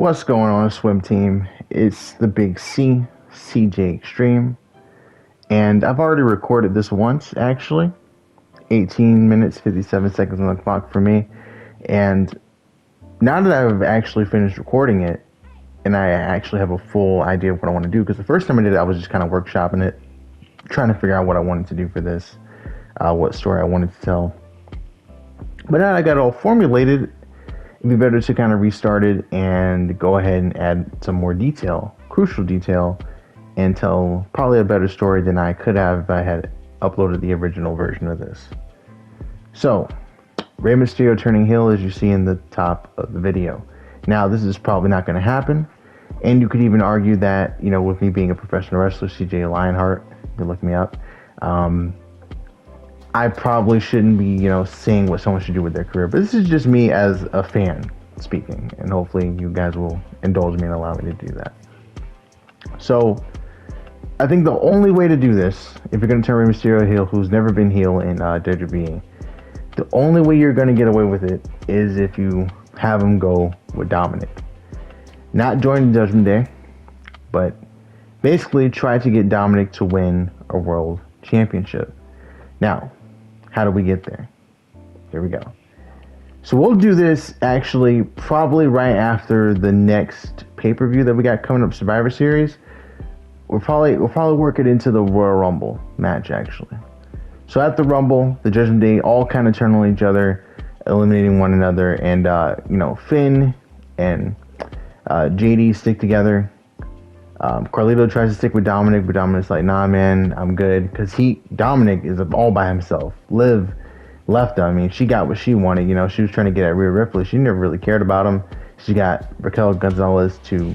What's going on, swim team? It's the big C, CJ Extreme, and I've already recorded this once, actually. 18 minutes, 57 seconds on the clock for me, and now that I've actually finished recording it, and I actually have a full idea of what I want to do, because the first time I did it, I was just kind of workshopping it, trying to figure out what I wanted to do for this, what story I wanted to tell. But now I got it all formulated. It'd be better to kind of restart it and go ahead and add some more detail, crucial detail, and tell probably a better story than I could have if I had uploaded the original version of this. So, Rey Mysterio turning heel, as you see in the top of the video. Now, this is probably not going to happen, and you could even argue that, you know, with me being a professional wrestler, CJ Lionheart, you can look me up, I probably shouldn't be, saying what someone should do with their career. But this is just me as a fan speaking. And hopefully you guys will indulge me and allow me to do that. So, I think the only way to do this, if you're going to turn Rey Mysterio heel, who's never been heel in WWE, the only way you're going to get away with it is if you have him go with Dominic. Not join Judgment Day, but basically try to get Dominic to win a world championship. Now, how do we get there? Here we go. So we'll do this actually probably right after the next pay-per-view that we got coming up, Survivor Series. We'll probably work it into the Royal Rumble match actually. So at the Rumble, the Judgment Day all kind of turn on each other, eliminating one another, and Finn and JD stick together. Carlito tries to stick with Dominic, but Dominic's like, nah, man, I'm good. Because Dominic is all by himself. Liv left him. I mean, she got what she wanted. She was trying to get at Rhea Ripley. She never really cared about him. She got Raquel Gonzalez to,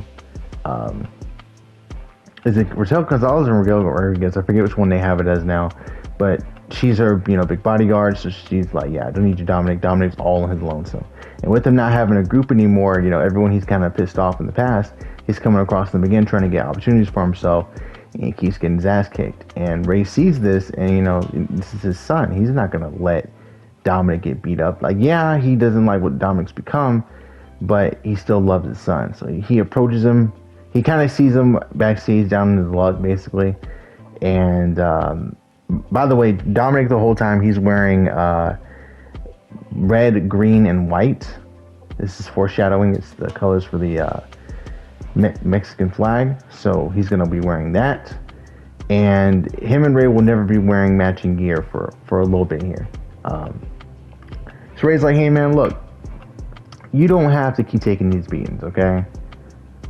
is it Raquel Gonzalez or Raquel Rodriguez? I forget which one they have it as now. But she's her, big bodyguard. So she's like, yeah, I don't need you, Dominic. Dominic's all on his lonesome. And with him not having a group anymore, everyone he's kind of pissed off in the past, he's coming across them again, trying to get opportunities for himself, and he keeps getting his ass kicked. And Rey sees this, and this is his son. He's not gonna let Dominic get beat up. Like, yeah, he doesn't like what Dominic's become, but he still loves his son. So he approaches him. He kind of sees him backstage, down in his luck, basically. And by the way, Dominic the whole time he's wearing red, green, and white. This is foreshadowing. It's the colors for the Mexican flag, so he's gonna be wearing that, and him and Rey will never be wearing matching gear for a little bit here. So Rey's like, hey man, look, you don't have to keep taking these beatings, okay?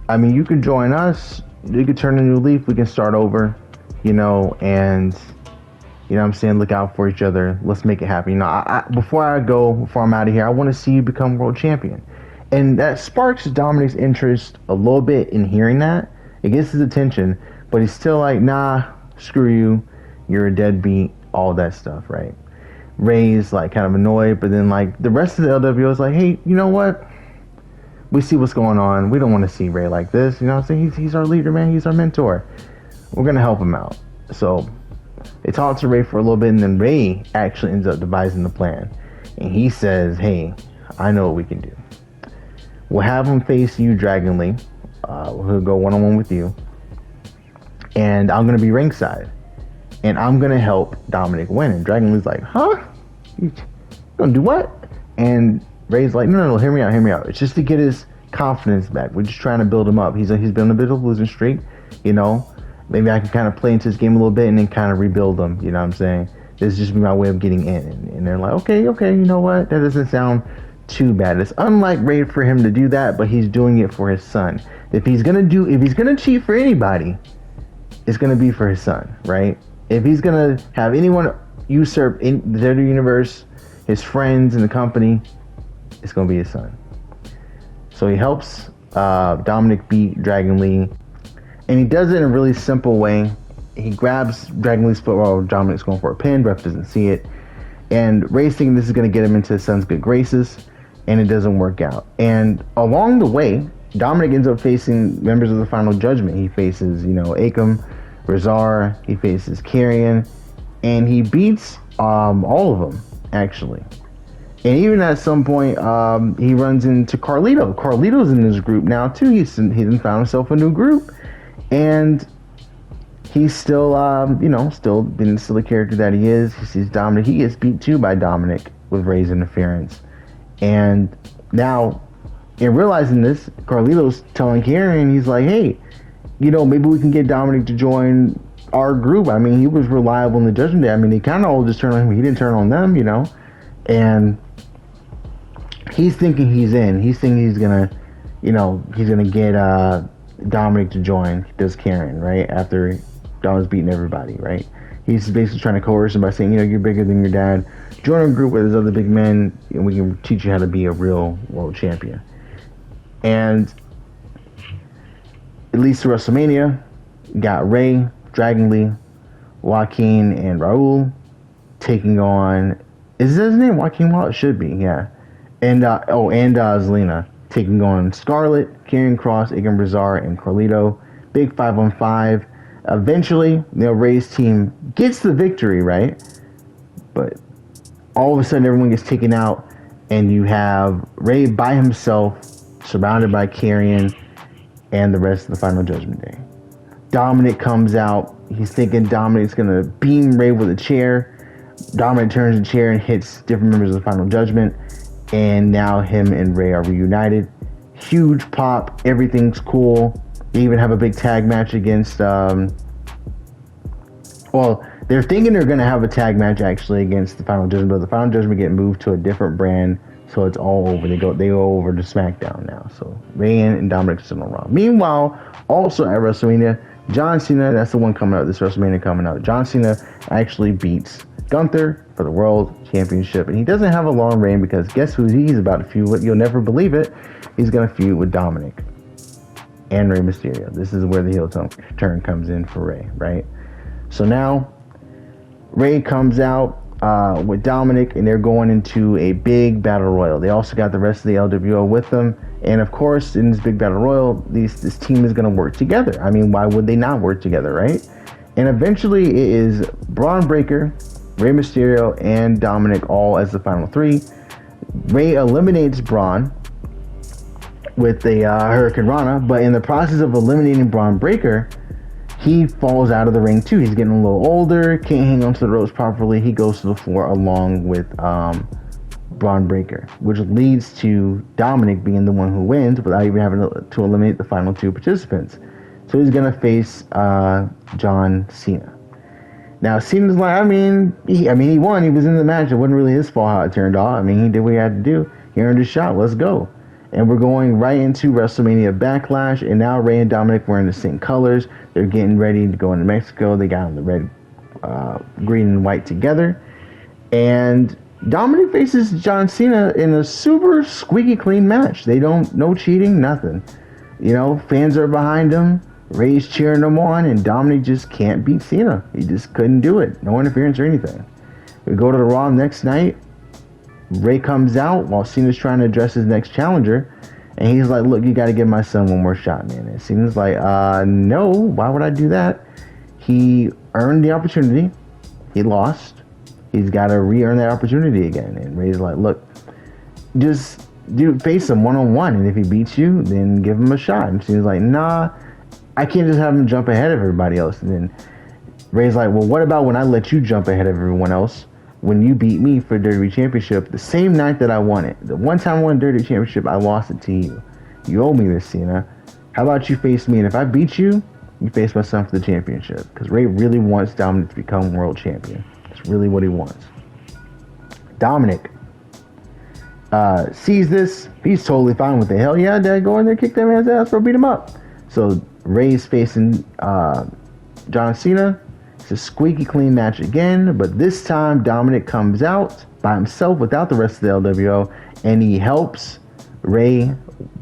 I mean, you can join us, you can turn a new leaf, we can start over, and what I'm saying, look out for each other, let's make it happen. Before I'm out of here, I want to see you become world champion. And that sparks Dominic's interest a little bit in hearing that. It gets his attention, but he's still like, nah, screw you. You're a deadbeat, all that stuff, right? Rey's like kind of annoyed, but then like the rest of the LWO is like, hey, you know what? We see what's going on. We don't want to see Rey like this. You know what I'm saying? He's our leader, man. He's our mentor. We're going to help him out. So they talk to Rey for a little bit, and then Rey actually ends up devising the plan. And he says, hey, I know what we can do. We'll have him face you, Dragon Lee. He'll go one-on-one with you. And I'm going to be ringside. And I'm going to help Dominic win. And Dragon Lee's like, huh? You going to do what? And Rey's like, no, hear me out. It's just to get his confidence back. We're just trying to build him up. He's been on a bit of a losing streak, Maybe I can kind of play into his game a little bit and then kind of rebuild him, you know what I'm saying? This is just my way of getting in. And they're like, okay, you know what? That doesn't sound too bad. It's unlike Rey for him to do that, but he's doing it for his son. If he's gonna cheat for anybody, it's gonna be for his son, right? If he's gonna have anyone usurp in the WWE universe, his friends in the company, it's gonna be his son. So he helps Dominic beat Dragon Lee, and he does it in a really simple way. He grabs Dragon Lee's foot while Dominic's going for a pin. Ref doesn't see it, and Rey's thinking this is gonna get him into his son's good graces, and it doesn't work out. And along the way, Dominic ends up facing members of the Final Judgment. He faces, Akam, Razar, he faces Karrion, and he beats all of them, actually. And even at some point, he runs into Carlito. Carlito's in this group now too. He's found himself a new group, and he's still, still being still the character that he is. He sees Dominic. He gets beat too by Dominic with Rey's interference, and now, in realizing this, Carlito's telling Karen, he's like, "Hey, maybe we can get Dominic to join our group. I mean, he was reliable in the Judgment Day. I mean, he kind of all just turned on him. He didn't turn on them, and." He's thinking he's in. He's thinking he's gonna get Dominic to join. Does Karen, right? After Dominic's beating everybody, right? He's basically trying to coerce him by saying, you're bigger than your dad. Join a group with those other big men, and we can teach you how to be a real world champion. And it leads to WrestleMania. Got Rey, Dragon Lee, Joaquin, and Raul taking on. Is that his name? Joaquin Law? It should be, yeah. And Zelina taking on Scarlett, Karrion Kross, Egan Brazar, and Carlito. Big 5-on-5. Eventually, Rey's team gets the victory, right? But all of a sudden, everyone gets taken out, and you have Rey by himself, surrounded by Karrion and the rest of the Final Judgment Day. Dominic comes out. He's thinking Dominic's going to beam Rey with a chair. Dominic turns the chair and hits different members of the Final Judgment. And now him and Rey are reunited. Huge pop. Everything's cool. They even have a big tag match against... they're thinking they're going to have a tag match actually against the Final Judgment, but the Final Judgment get moved to a different brand, so it's all over. They go over to SmackDown now. So Rey and Dominic still on Raw. Meanwhile, also at WrestleMania, John Cena, that's the one coming out, this WrestleMania coming out. John Cena actually beats Gunther for the World Championship, and he doesn't have a long reign because guess who he's about to feud with? You'll never believe it. He's going to feud with Dominic and Rey Mysterio. This is where the heel turn comes in for Rey, right? So now Rey comes out with Dominic, and they're going into a big battle royal. They also got the rest of the LWO with them, and of course, in this big battle royal, this team is going to work together. I mean, why would they not work together, right? And eventually, it is Braun Breaker, Rey Mysterio, and Dominic all as the final three. Rey eliminates Braun with the Hurricane Rana, but in the process of eliminating Braun Breaker, he falls out of the ring too. He's getting a little older, can't hang onto the ropes properly. He goes to the floor along with Braun Breaker, which leads to Dominic being the one who wins without even having to eliminate the final two participants. So he's going to face John Cena. Now, Cena's like, he won. He was in the match. It wasn't really his fault how it turned out. I mean, he did what he had to do. He earned his shot. Let's go. And we're going right into WrestleMania Backlash. And now Rey and Dominic wearing the same colors. They're getting ready to go into Mexico. They got on the red, green, and white together. And Dominic faces John Cena in a super squeaky clean match. No cheating, nothing. Fans are behind him. Rey's cheering him on, and Dominic just can't beat Cena. He just couldn't do it. No interference or anything. We go to the Raw next night. Rey comes out while Cena's trying to address his next challenger, and he's like, look, you got to give my son one more shot, man. And Cena's like, no, why would I do that? He earned the opportunity. He lost. He's got to re-earn that opportunity again. And Rey's like, look, just face him one-on-one, and if he beats you, then give him a shot. And Cena's like, nah, I can't just have him jump ahead of everybody else. And then Rey's like, well, what about when I let you jump ahead of everyone else? When you beat me for WWE Championship the same night that I won it. The one time I won WWE Championship, I lost it to you. You owe me this, Cena. How about you face me? And if I beat you, you face my son for the championship. Because Rey really wants Dominic to become world champion. That's really what he wants. Dominic sees this. He's totally fine with it. Hell yeah, Dad, go in there, kick that man's ass, or beat him up. So Rey's facing John Cena. It's a squeaky clean match again, but this time Dominic comes out by himself without the rest of the LWO, and he helps Rey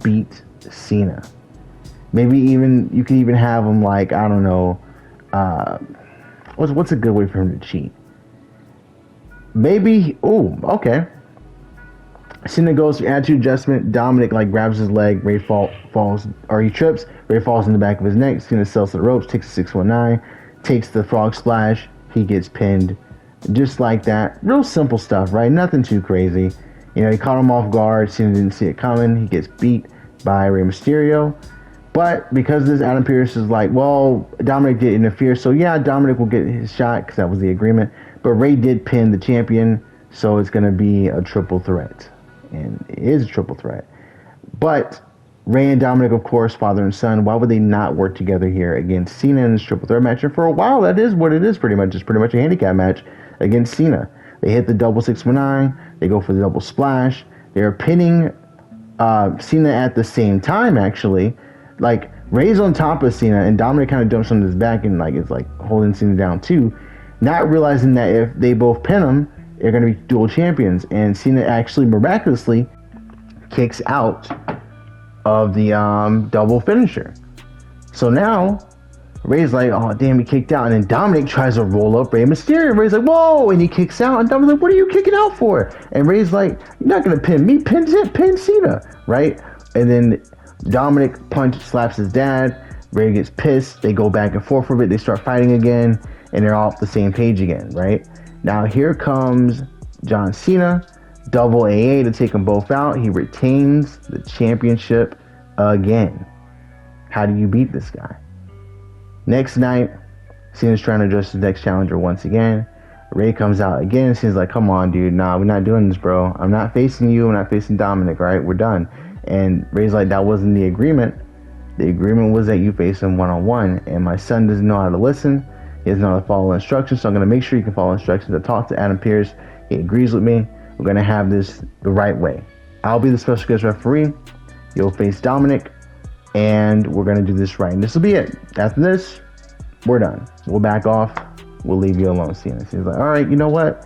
beat Cena. Maybe even you could even have him like, I don't know, what's a good way for him to cheat? Maybe, okay. Cena goes for attitude adjustment. Dominic grabs his leg. Rey falls, or he trips. Rey falls in the back of his neck. Cena sells to the ropes, takes a 619, takes the frog splash. He gets pinned, just like that. Real simple stuff, right? Nothing too crazy. You know, he caught him off guard. Cena didn't see it coming. He gets beat by Rey Mysterio. But because this, Adam Pearce is like, well, Dominic did interfere, so yeah, Dominic will get his shot because that was the agreement. But Rey did pin the champion, so it's going to be a triple threat. And it is a triple threat. But Rey and Dominic, of course, father and son, why would they not work together here against Cena in this triple threat match? And for a while, that is what it is pretty much. It's pretty much a handicap match against Cena. They hit the double 619. They go for the double splash. They're pinning Cena at the same time, actually. Like, Rey's on top of Cena, and Dominic kind of jumps on his back and, like, it's like holding Cena down, too. Not realizing that if they both pin him, they're going to be dual champions. And Cena actually miraculously kicks out of the double finisher. So now Rey's like, oh damn, he kicked out. And then Dominic tries to roll up Rey Mysterio. Rey's like, whoa, and he kicks out. And Dominic's like, what are you kicking out for? And Rey's like, you're not gonna pin me, pin Cena, right? And then Dominic slaps his dad. Rey gets pissed. They go back and forth for a bit. They start fighting again, and they're off the same page again, right? Now here comes John Cena, double AA to take them both out. He retains the championship again. How do you beat this guy? Next night, Cena's trying to address his next challenger once again. Rey comes out again. Cena's like, come on, dude. Nah, we're not doing this, bro. I'm not facing you. I'm not facing Dominic, all right? We're done. And Rey's like, that wasn't the agreement. The agreement was that you face him one-on-one. And my son doesn't know how to listen. He doesn't know how to follow instructions. So I'm going to make sure you can follow instructions. To talk to Adam Pearce. He agrees with me. We're going to have this the right way. I'll be the special guest referee. You'll face Dominic. And we're going to do this right. And this will be it. After this, we're done. We'll back off. We'll leave you alone, Cena. He's like, all right, you know what?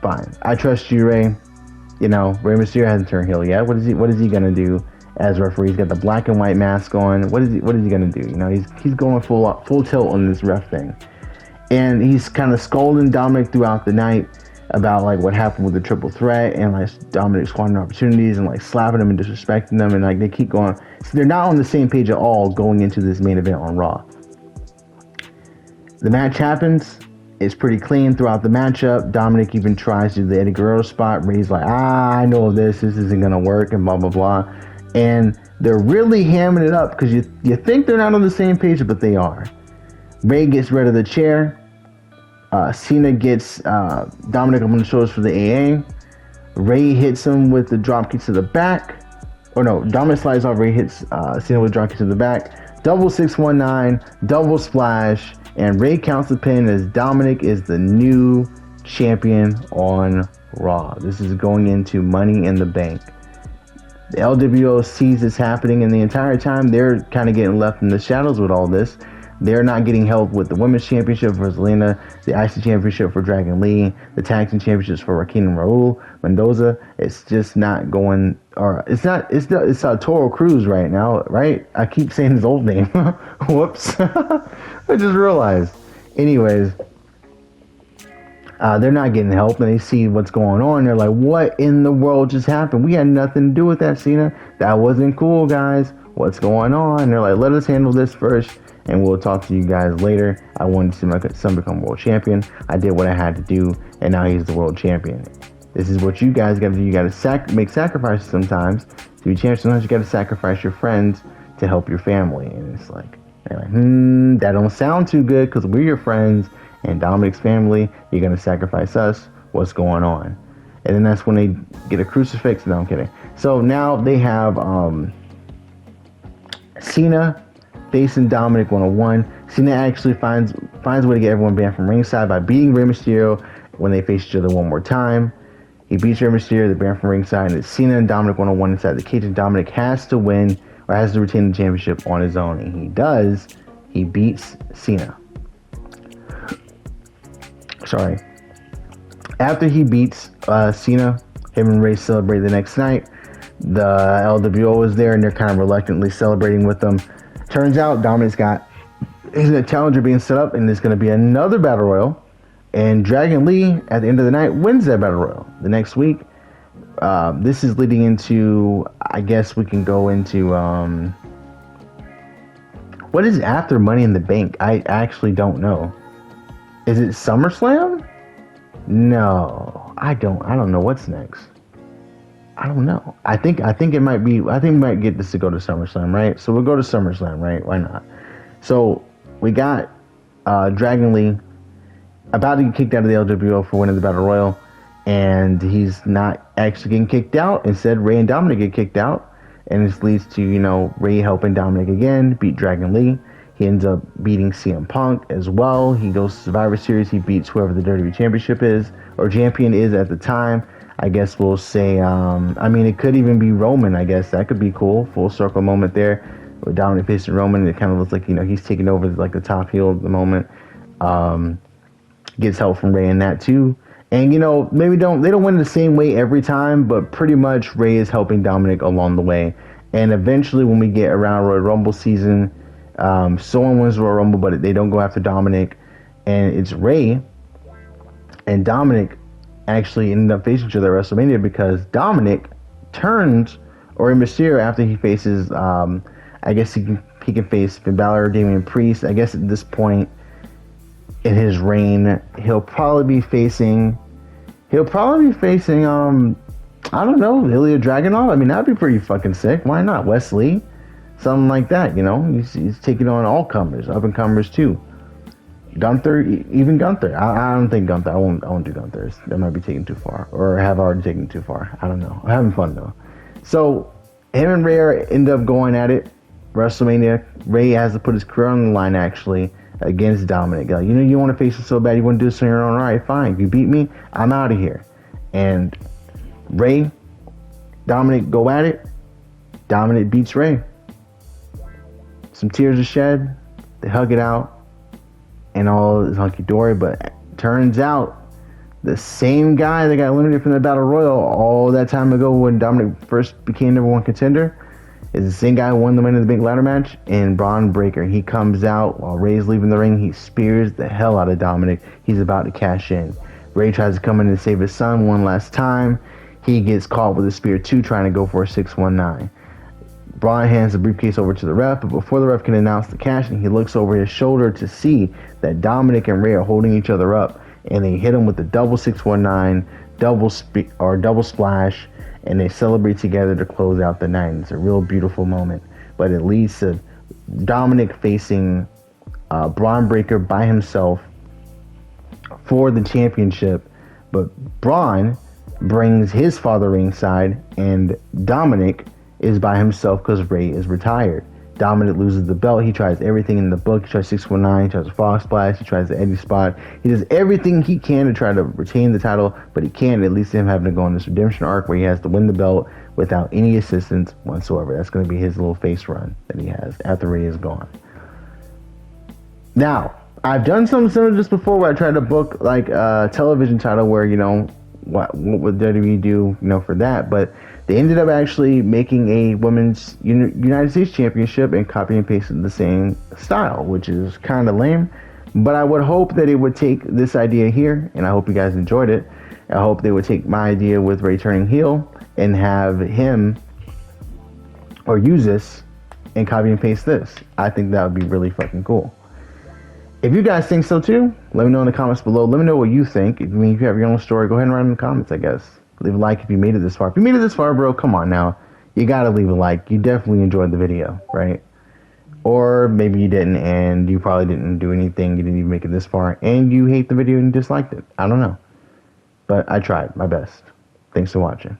Fine. I trust you, Rey. You know, Rey Mysterio hasn't turned heel yet. What is he going to do as referee? He's got the black and white mask on. What is he going to do? You know, he's going full tilt on this ref thing. And he's kind of scolding Dominic throughout the night about like what happened with the triple threat and like Dominic squandering opportunities and like slapping him and disrespecting them, and like they keep going. So they're not on the same page at all going into this main event on Raw. The match happens. It's pretty clean throughout the matchup. Dominic even tries to do the Eddie Guerrero spot. Rey's like, I know this isn't gonna work, and blah blah blah. And they're really hamming it up because you think they're not on the same page, but they are. Rey gets rid of the chair. Cena gets Dominic up on the shoulders for the AA. Rey hits him with the dropkick to the back. Or no, Dominic slides off. Rey hits Cena with dropkick to the back. Double 619, double splash, and Rey counts the pin as Dominic is the new champion on Raw. This is going into Money in the Bank. The LWO sees this happening, and the entire time they're kind of getting left in the shadows with all this. They're not getting help with the Women's Championship for Zelina, the IC Championship for Dragon Lee, the Tag Team Championships for Raquel and Raul Mendoza. It's just not going, or it's Toro Cruz right now, right? I keep saying his old name. Whoops. I just realized. Anyways, they're not getting help, and they see what's going on. They're like, what in the world just happened? We had nothing to do with that, Cena. That wasn't cool, guys. What's going on? And they're like, let us handle this first, and we'll talk to you guys later. I wanted to see my son become world champion. I did what I had to do, and now he's the world champion. This is what you guys got to do. You got to make sacrifices sometimes to be champion. Sometimes you got to sacrifice your friends to help your family. And it's like, they're like, that don't sound too good because we're your friends and Dominic's family. You're going to sacrifice us. What's going on? And then that's when they get a crucifix. No, I'm kidding. So now they have Cena facing Dominic 101. Cena actually finds a way to get everyone banned from ringside by beating Rey Mysterio when they face each other one more time. He beats Rey Mysterio, they're banned from ringside, and it's Cena and Dominic 101 inside the cage, and Dominic has to win or has to retain the championship on his own, and he does. He beats Cena. Sorry. After he beats Cena, him and Rey celebrate the next night. The LWO is there, and they're kind of reluctantly celebrating with them. Turns out Dominic's got a challenger being set up, and there's going to be another battle royal. And Dragon Lee, at the end of the night, wins that battle royal. The next week, this is leading into, I guess we can go into, what is after Money in the Bank? I actually don't know. Is it SummerSlam? No. I don't know what's next. I don't know. I think it might be. I think we might get this to go to SummerSlam, right? So we'll go to SummerSlam, right? Why not? So we got Dragon Lee about to get kicked out of the LWO for winning the Battle Royal, and he's not actually getting kicked out. Instead, Rey and Dominic get kicked out, and this leads to Rey helping Dominic again beat Dragon Lee. He ends up beating CM Punk as well. He goes to Survivor Series. He beats whoever the WWE Championship is or champion is at the time. I guess we'll say, it could even be Roman, I guess. That could be cool. Full circle moment there with Dominic facing Roman. It kind of looks like, he's taking over like the top heel at the moment. Gets help from Rey in that too. And, maybe they don't win the same way every time, but pretty much Rey is helping Dominic along the way. And eventually when we get around Royal Rumble season, someone wins Royal Rumble, but they don't go after Dominic. And it's Rey and Dominic actually ended up facing each other at WrestleMania because Dominic turns Rey Mysterio after he faces, I guess he can face Finn Balor, Damian Priest. I guess at this point in his reign, he'll probably be facing, I don't know, Ilya Dragunov. I mean, that'd be pretty fucking sick. Why not? Wesley, something like that. He's taking on all comers, up and comers too. Gunther, even Gunther. I don't think Gunther. I won't do Gunther. That might be taken too far, or have already taken too far. I don't know. I'm having fun though. So him and Rey end up going at it. WrestleMania. Rey has to put his career on the line actually against Dominic. Like, you want to face it so bad, you want to do this on your own. All right, fine. If you beat me, I'm out of here. And Rey, Dominic go at it. Dominic beats Rey. Some tears are shed. They hug it out. And all is hunky-dory, but turns out the same guy that got eliminated from the Battle Royal all that time ago when Dominic first became number one contender is the same guy who won the Money in the Bank ladder match in Braun Breaker. He comes out while Rey's leaving the ring. He spears the hell out of Dominic. He's about to cash in. Rey tries to come in and save his son one last time. He gets caught with a spear too, trying to go for a 619. Braun hands the briefcase over to the ref, but before the ref can announce the cashing, he looks over his shoulder to see that Dominic and Rey are holding each other up, and they hit him with the double 619, double splash, and they celebrate together to close out the night. It's a real beautiful moment, but it leads to Dominic facing Braun Breaker by himself for the championship, but Braun brings his father ringside, and Dominic is by himself because Rey is retired. Dominic loses the belt. He tries everything in the book. He tries 619, he tries a frog splash, he tries the Eddie spot. He does everything he can to try to retain the title, but he can't. It leads to him having to go on this redemption arc where he has to win the belt without any assistance whatsoever. That's going to be his little face run that he has after Rey is gone. Now, I've done something similar to this before where I tried to book like a television title where, what would WWE do, for that, but they ended up actually making a women's United States Championship and copy and pasted the same style, which is kind of lame. But I would hope that it would take this idea here, and I hope you guys enjoyed it. I hope they would take my idea with Rey turning heel and have him or use this and copy and paste this. I think that would be really fucking cool. If you guys think so too, let me know in the comments below. Let me know what you think. If you have your own story, go ahead and write in the comments, I guess. Leave a like if you made it this far. If you made it this far, bro, come on now. You gotta leave a like. You definitely enjoyed the video, right? Or maybe you didn't, and you probably didn't do anything. You didn't even make it this far, and you hate the video and disliked it. I don't know. But I tried my best. Thanks for watching.